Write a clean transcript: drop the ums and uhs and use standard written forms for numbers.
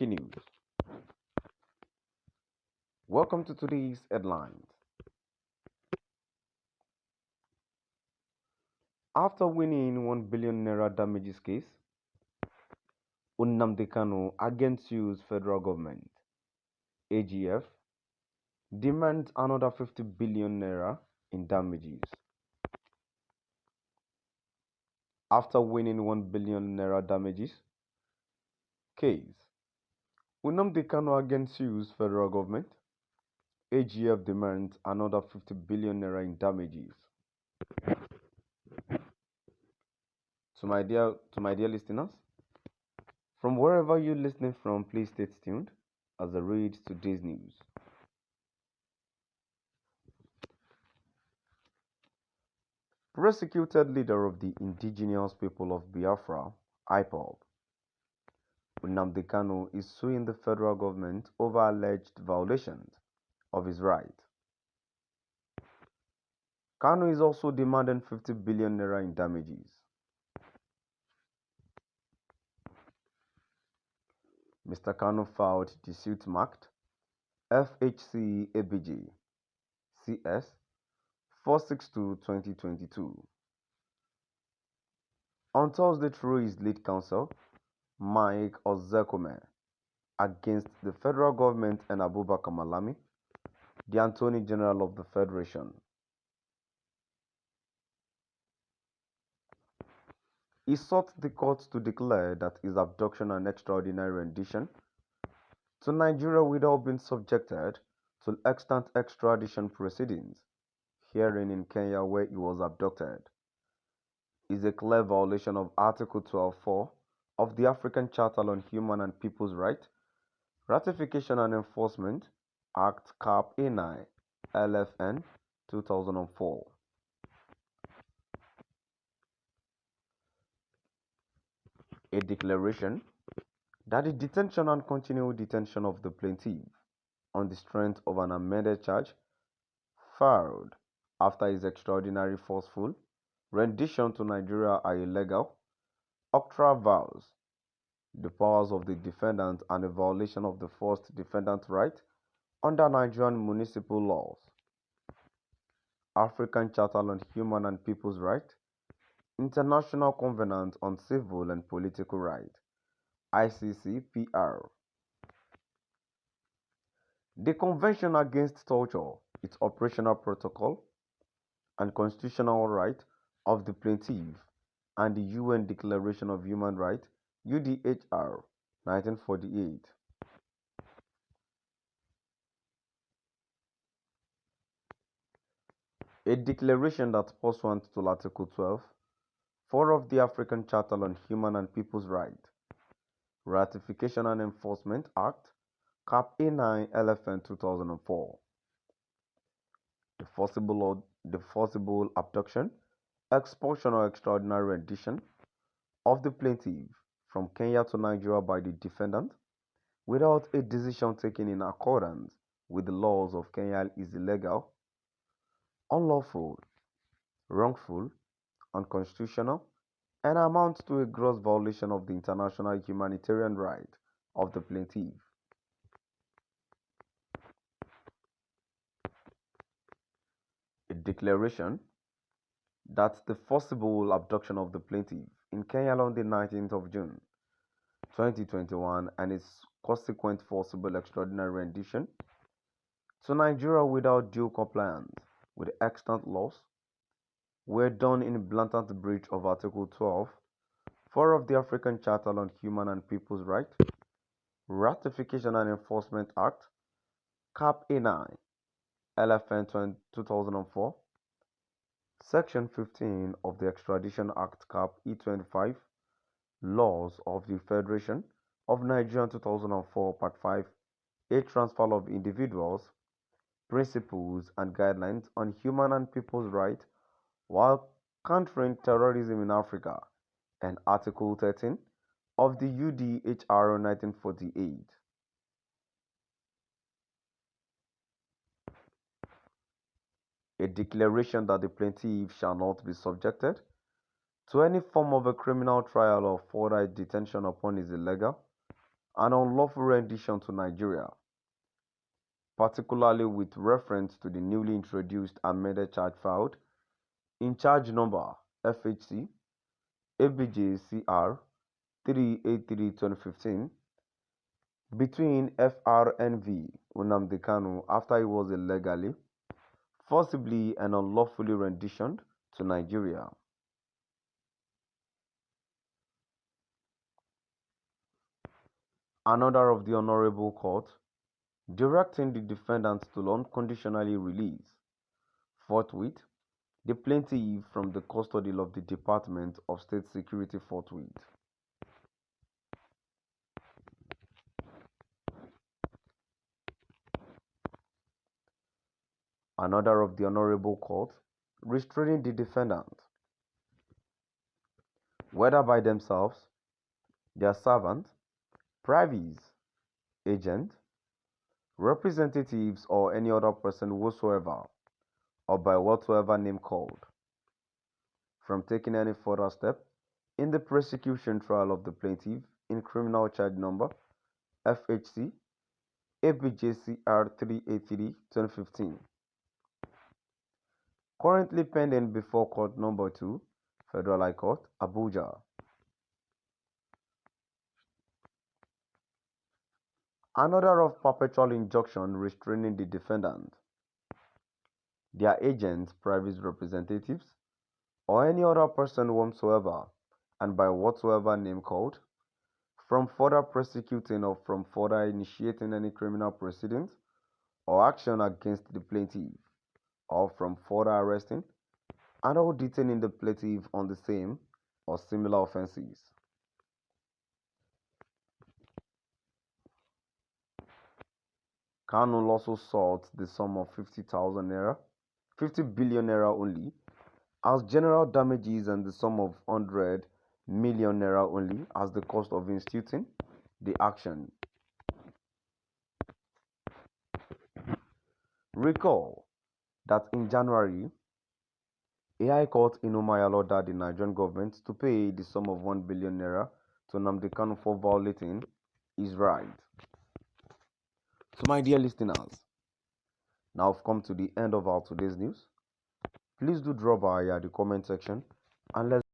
Breaking news. Welcome to today's headlines. After winning 1 billion naira damages case, Nnamdi Kanu against sues federal government. AGF demands another 50 billion naira in damages. After winning 1 billion naira damages case, Nnamdi Kanu against sues federal government. AGF demands another 50 billion naira in damages. To my dear listeners, from wherever you're listening from, please stay tuned as I read today's news. Prosecuted leader of the indigenous people of Biafra, IPOB, Nnamdi Kanu is suing the federal government over alleged violations of his rights. Kanu is also demanding 50 billion naira in damages. Mr. Kanu filed the suit marked FHC ABG CS 462-2022 on Thursday through his lead counsel, Mike Ozekome, against the federal government and Abubakar Malami, the Attorney General of the Federation. He sought the court to declare that his abduction and extraordinary rendition to Nigeria without being subjected to extant extradition proceedings, hearing in Kenya where he was abducted, is a clear violation of Article 12.4 of the African Charter on Human and People's Rights, Ratification and Enforcement, Act Cap A9, LFN 2004. A declaration that the detention and continued detention of the plaintiff on the strength of an amended charge filed after his extraordinary forceful rendition to Nigeria are illegal, octroi vows the powers of the defendant and a violation of the first defendant's right under Nigerian municipal laws, African Charter on Human and People's Rights, International Covenant on Civil and Political Rights, ICCPR. The Convention Against Torture, its operational protocol, and constitutional right of the plaintiff, and the UN Declaration of Human Rights, UDHR, 1948. A declaration that pursuant to Article 12.4 of the African Charter on Human and People's Rights, Ratification and Enforcement Act, Cap A9 LFN 2004. The forcible abduction, expulsion or extraordinary rendition of the plaintiff from Kenya to Nigeria by the defendant without a decision taken in accordance with the laws of Kenya is illegal, unlawful, wrongful, unconstitutional, and amounts to a gross violation of the international humanitarian right of the plaintiff. A declaration that the forcible abduction of the plaintiff in Kenya on the 19th of June 2021 and its consequent forcible extraordinary rendition to Nigeria without due compliance with extant laws were done in blatant breach of Article 12.4 of the African Charter on Human and People's Rights, Ratification and Enforcement Act, Cap A9, LFN 2004, Section 15 of the Extradition Act Cap E25, Laws of the Federation of Nigeria 2004, Part 5, a transfer of individuals, principles and guidelines on human and people's rights while countering terrorism in Africa, and Article 13 of the UDHR 1948. A declaration that the plaintiff shall not be subjected to any form of a criminal trial or further detention upon is illegal, an unlawful rendition to Nigeria, particularly with reference to the newly introduced amended charge filed in charge number FHC ABJCR 383-2015 between FRNV Nnamdi Kanu after he was illegally, forcibly and unlawfully renditioned to Nigeria. Another of the Honorable Court directing the defendants to unconditionally release, forthwith, the plaintiff from the custody of the Department of State Security forthwith. Another of the Honorable Court restraining the defendant, whether by themselves, their servant, privies, agent, representatives, or any other person whatsoever, or by whatsoever name called, from taking any further step in the prosecution trial of the plaintiff in criminal charge number FHC ABJCR 383-2015, currently pending before Court Number 2, Federal High Court, Abuja. Another of perpetual injunction restraining the defendant, their agents, private representatives, or any other person whatsoever, and by whatsoever name called, from further prosecuting or from further initiating any criminal proceedings or action against the plaintiff, or from further arresting and or detaining the plaintiff on the same or similar offenses. Kanu also sought the sum of 50,000 naira, 50 billion naira only, as general damages and the sum of 100 million naira only as the cost of instituting the action. Recall that in January, a High Court in Umayal ordered the Nigerian government to pay the sum of 1 billion naira to Nnamdi Kanu for violating his right. So, my dear listeners, now I've come to the end of our today's news. Please do drop by at the comment section and let's